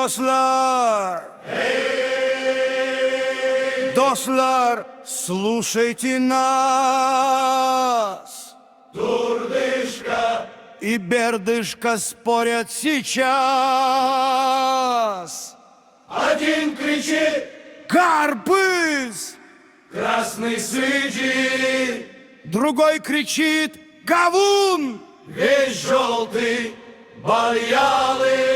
Dostlar! Dostlar, слушайте нас! Дурдышка и Бердышка спорят сейчас. Один кричит: Карпыз! Красный сыдит. Другой кричит: Говун! Весь желтый, бальялы.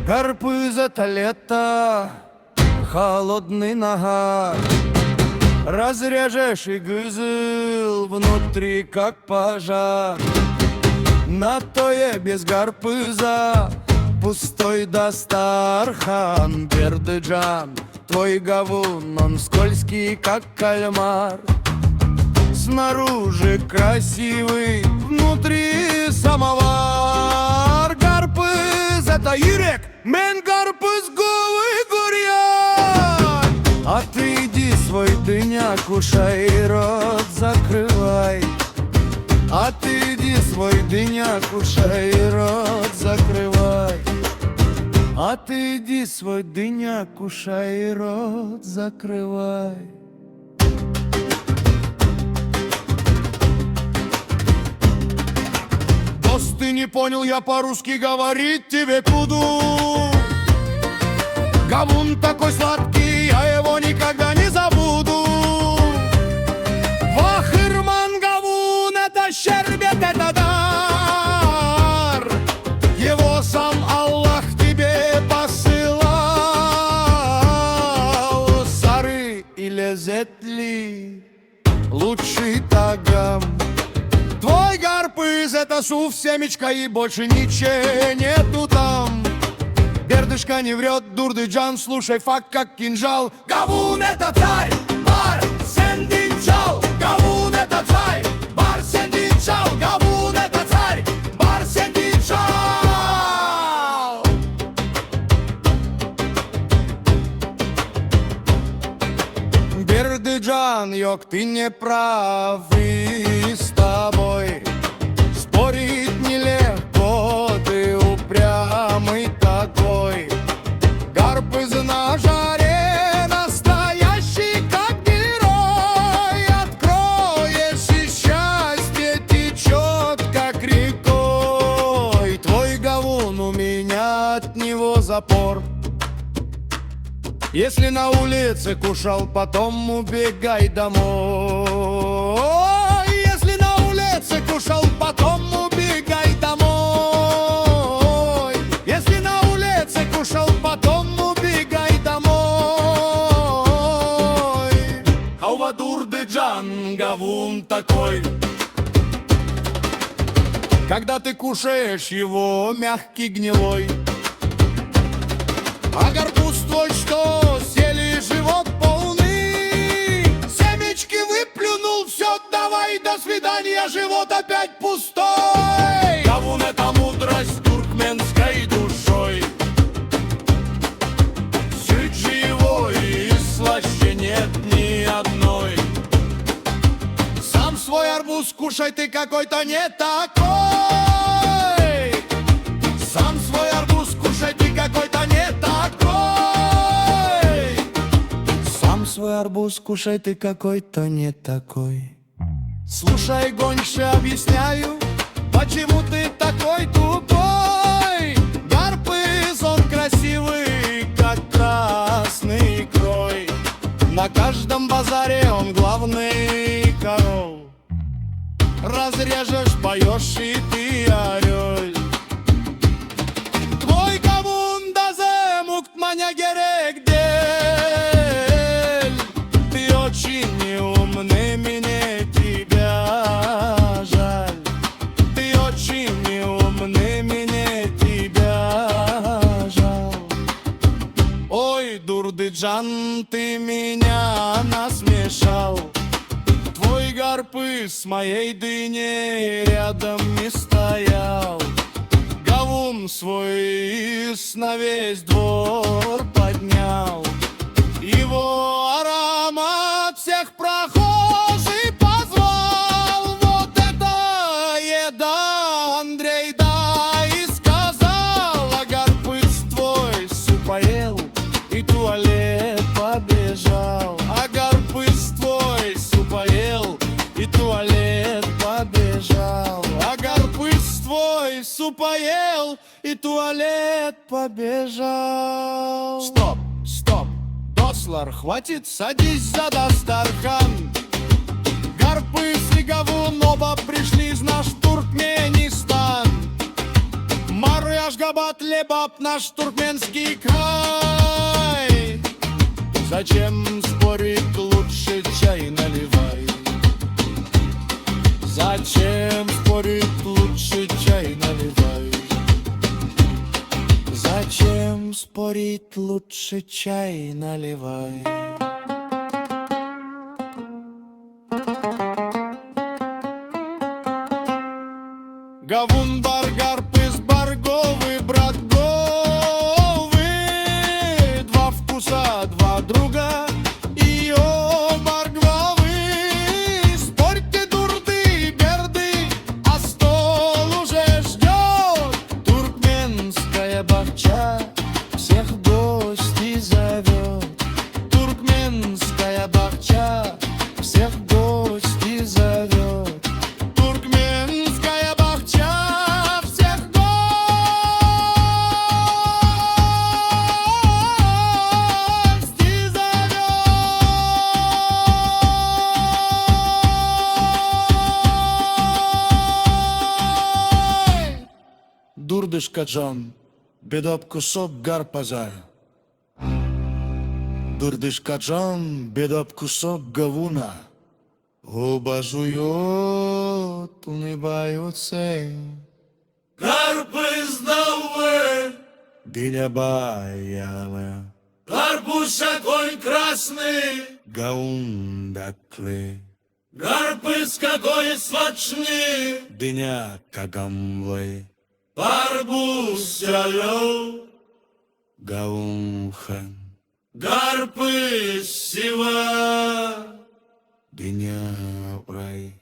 Карпыз — это лето, холодный нагар. Разрежешь и гызыл внутри, как пожар. На то я без гарпыза пустой Дастархан. Бердыджан, твой говун, он скользкий, как кальмар. Снаружи красивый, внутри самовар. Гарпыз — это Юрек, мен гарпыз голый гурьян. А ты иди свой дыня кушай и рот закрывай. А ты иди свой дыня кушай и рот закрывай. А ты иди свой дыня кушай и рот закрывай. Дост, ты не понял, я по-русски говорить тебе буду. Говун такой сладкий, я его никогда не забуду. Вахырман говун — это щербет, это дар. Его сам Аллах тебе посылал. Сары и лезетли, лучший тагам. Твой гарпыз — это суф, семечка и больше ничего нету там. Бердышка не врет, Дурдыджан, слушай факт как кинжал. Говун — это царь, бар сендинчал. Говун — это царь, бар сендинчал. Говун — это царь, бар сендинчал. Бердыджан, ёк, ты не прав, и с тобой спорить нелегко, ты упрямый такой. Гарпыз на жаре, настоящий как герой. Откроешь, и счастье течет как рекой. Твой говун, у меня от него запор. Если на улице кушал, потом убегай домой. Если на улице кушал, потом убегай домой. Если на улице кушал, потом убегай домой. Хауа Дурдыджан, говун такой. Когда ты кушаешь его, мягкий, гнилой. А гарпуз твой что, съели живот полный? Семечки выплюнул, все, давай, до свидания, живот опять пустой. Говун — это мудрость туркменской душой. Суть живой, и слаще нет ни одной. Сам свой арбуз кушай, ты какой-то не такой. Сам свой арбуз кушай, ты какой-то не такой. Сам свой арбуз кушай, ты какой-то не такой. Слушай, гоньше, объясняю, почему ты такой тупой. Гарпыз, он красивый, как красный крой. На каждом базаре он главный король. Разрежешь, поешь, и ты орёшь. Твой говун да мукт маня герек дель. Ты очень неумный, мне тебя жаль. Ты очень неумный, мне тебя жаль. Ой, Дурдыджан, ты меня насмешал. Твой гарпыз с моей дыней рядом не стоял. Говун свой на весь двор поднял. Его аромат всех прохожих позвал. Вот это еда, Андрей, да, и сказал. А гарпыз молчал, а гарпыс твой суп поел и туалет побежал. Стоп, стоп, Дослар, хватит, садись за Дастархан. Гарпыс и Гавун оба пришли из наш Туркменистан. Мары Ашгабад, Лебаб, наш туркменский край. Зачем спорить, лучше чай наливай. Зачем спорить, лучше чай наливай. Зачем спорить, лучше чай наливай. Гавун, бар, гарпыс, барговый, брат Говы. Два вкуса, два друга, и оба главы. Спорьте, дурды, берды, а стол уже ждет. Туркменская бахча всех в гости зовет. Туркменская бахча всех в гости зовет. Туркменская бахча всех в гости зовет. Дурдышкаджан, бедап кусок гарпазар. Дурдышкаджан, бедап кусок гавуна. Оба жуют, улыбаются. Гарпыз новый, Диня баяла, гарпуш огонь красный, гаун даклы. гарпыз какой смачный, Диня кагамлы, барбуз зелён, гаун хан. гарпыз сива. Диня рай.